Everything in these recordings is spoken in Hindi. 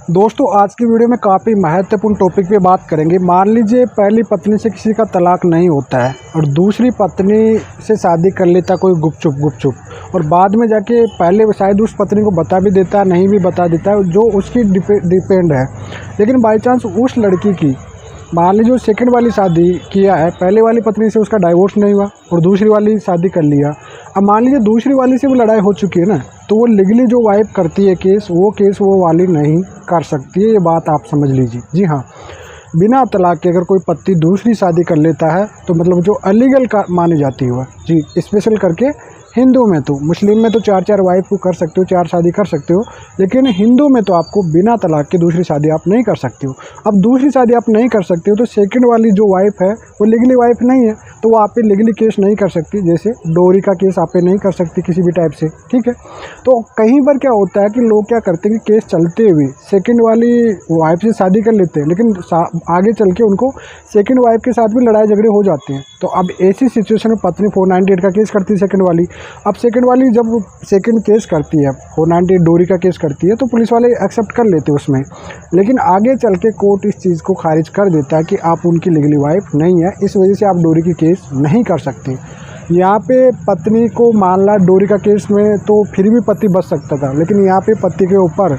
दोस्तों आज की वीडियो में काफ़ी महत्वपूर्ण टॉपिक पे बात करेंगे। मान लीजिए पहली पत्नी से किसी का तलाक नहीं होता है और दूसरी पत्नी से शादी कर लेता कोई गुपचुप और बाद में जाके पहले शायद उस पत्नी को बता भी देता है, नहीं भी बता देता है, जो उसकी डिपेंड है। लेकिन बाई चांस उस लड़की की मान लीजिए जो सेकंड वाली शादी किया है, पहले वाली पत्नी से उसका डाइवोर्स नहीं हुआ और दूसरी वाली शादी कर लिया। अब मान लीजिए दूसरी वाली से वो लड़ाई हो चुकी है ना, तो वो लीगली जो वाइफ करती है केस वो वाली नहीं कर सकती है। ये बात आप समझ लीजिए। जी हाँ, बिना तलाक के अगर कोई पति दूसरी शादी कर लेता है तो मतलब जो अलीगल का मानी जाती है जी। स्पेशल करके हिंदू में तो, मुस्लिम में तो 4 वाइफ को कर सकते हो, 4 शादी कर सकते हो, लेकिन हिंदू में तो आपको बिना तलाक के दूसरी शादी आप नहीं कर सकते हो। अब दूसरी शादी आप नहीं कर सकते हो तो सेकंड वाली जो वाइफ है वो लीगली वाइफ नहीं है, तो वो आप पे लीगली केस नहीं कर सकती। जैसे डोरी का केस आप पे नहीं कर सकती किसी भी टाइप से, ठीक है। तो कहीं पर क्या होता है कि लोग क्या करते हैं कि केस चलते हुए सेकंड वाली वाइफ से शादी कर लेते हैं, लेकिन आगे चल के उनको सेकंड वाइफ के साथ भी लड़ाई झगड़े हो जाते हैं। तो अब ऐसी सिचुएशन में पत्नी 498 का केस करती है सेकंड वाली। अब सेकंड वाली जब सेकंड केस करती है, 498 डोरी का केस करती है, तो पुलिस वाले एक्सेप्ट कर लेते हैं उसमें। लेकिन आगे चल के कोर्ट इस चीज़ को खारिज कर देता है कि आप उनकी लीगली वाइफ नहीं है, इस वजह से आप डोरी की केस नहीं कर सकते। यहाँ पे पत्नी को मान ला डोरी का केस में तो फिर भी पति बच सकता था, लेकिन यहाँ पे पति के ऊपर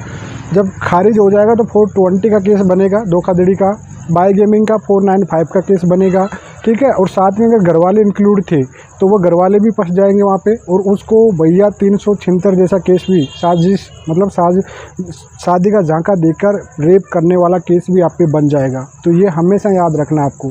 जब खारिज हो जाएगा तो 420 का केस बनेगा, धोखाधड़ी का, बाय गेमिंग का 495 का केस बनेगा, ठीक है। और साथ में अगर घरवाले इंक्लूड थे तो वो घरवाले भी फंस जाएंगे वहाँ पे, और उसको भैया 376 जैसा केस भी, साजिश मतलब शादी का झांका देकर रेप करने वाला केस भी आप पे बन जाएगा। तो ये हमेशा याद रखना आपको।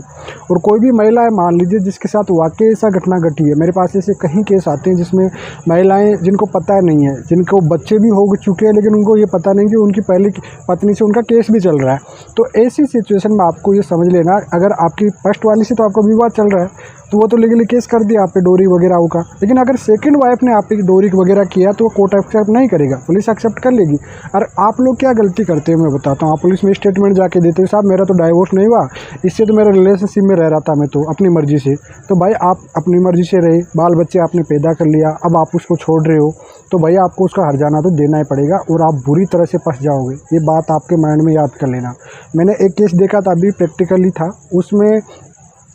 और कोई भी महिला है मान लीजिए जिसके साथ वाकई ऐसा घटना घटी है, मेरे पास ऐसे कहीं केस आते हैं जिसमें महिलाएं जिनको पता नहीं है, जिनको बच्चे भी हो चुके हैं लेकिन उनको ये पता नहीं कि उनकी पहली पत्नी से उनका केस भी चल रहा है। तो ऐसी सिचुएशन में आपको ये समझ लेना, अगर आपकी फर्स्ट वाली से तो आपका विवाद चल रहा है तो वो तो लीगली केस कर दिया आप पे डोरी वगैरह होगा, लेकिन अगर सेकंड वाइफ ने आप पे डोरी वगैरह किया तो वो कोर्ट एक्सेप्ट नहीं करेगा, पुलिस एक्सेप्ट कर लेगी। और आप लोग क्या गलती करते हैं मैं बताता हूँ। आप पुलिस में स्टेटमेंट जाके देते हो, साहब मेरा तो डाइवोर्स नहीं हुआ, इससे तो मेरा रिलेशनशिप में रह रहा था मैं तो अपनी मर्जी से। तो भाई आप अपनी मर्जी से रहे, बाल बच्चे आपने पैदा कर लिया, अब आप उसको छोड़ रहे हो तो भाई आपको उसका हर्जाना तो देना ही पड़ेगा और आप बुरी तरह से फंस जाओगे। ये बात आपके माइंड में याद कर लेना। मैंने एक केस देखा था, अभी प्रैक्टिकली था, उसमें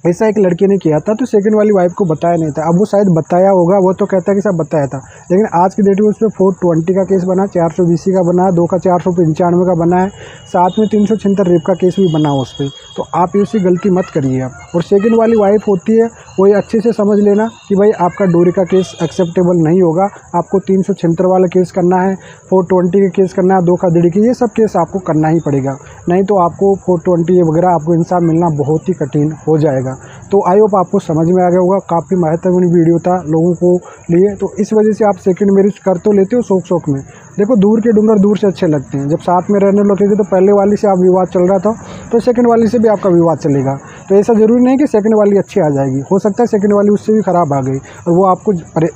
ऐसा एक लड़के ने किया था तो सेकंड वाली वाइफ को बताया नहीं था। अब वो शायद बताया होगा, वो तो कहता है कि सब बताया था, लेकिन आज की डेट में उस पर 420 का केस बना, 420 का बना है, 2 का 495 का बना है, साथ में 376 रेप का केस भी बना हो उस पर। तो आप ऐसी गलती मत करिए आप। और सेकंड वाली वाइफ होती है वो ये अच्छे से समझ लेना कि भाई आपका डोरी का केस एक्सेप्टेबल नहीं होगा, आपको 376 वाला केस करना है, 420 का केस करना है, धोखाधड़ी की, ये सब केस आपको करना ही पड़ेगा, नहीं तो आपको 420 वगैरह आपको इंसाफ मिलना बहुत ही कठिन हो जाएगा। तो आई होप आपको समझ में आ गया होगा। काफ़ी महत्वपूर्ण वीडियो था लोगों को लिए, तो इस वजह से आप सेकंड मैरिज कर तो लेते हो शौक में। देखो दूर के डूंगर दूर से अच्छे लगते हैं। जब साथ में रहने लगेंगे तो पहले वाली से आप विवाद चल रहा था तो सेकंड वाली से भी आपका विवाद चलेगा। तो ऐसा ज़रूरी नहीं कि सेकंड वाली अच्छी आ जाएगी, हो सकता है सेकंड वाली उससे भी ख़राब आ गई और वो आपको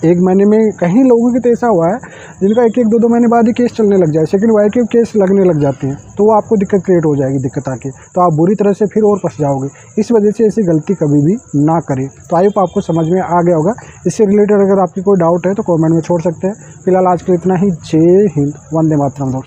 एक महीने में, कहीं लोगों की तो ऐसा हुआ है जिनका 1-2 महीने बाद ही केस चलने लग जाए, सेकंड वाइफ के केस लगने लग जाते हैं, तो वो आपको दिक्कत क्रिएट हो जाएगी, दिक्कत आके तो आप बुरी तरह से फिर और फंस जाओगे। इस वजह से ऐसी गलती कभी भी ना करें। तो आई होप आपको समझ में आ गया होगा। इससे रिलेटेड अगर आपकी कोई डाउट है तो कमेंट में छोड़ सकते हैं। फिलहाल आज के इतना ही। जय हिंद, वंदे मातरम दोस्तों।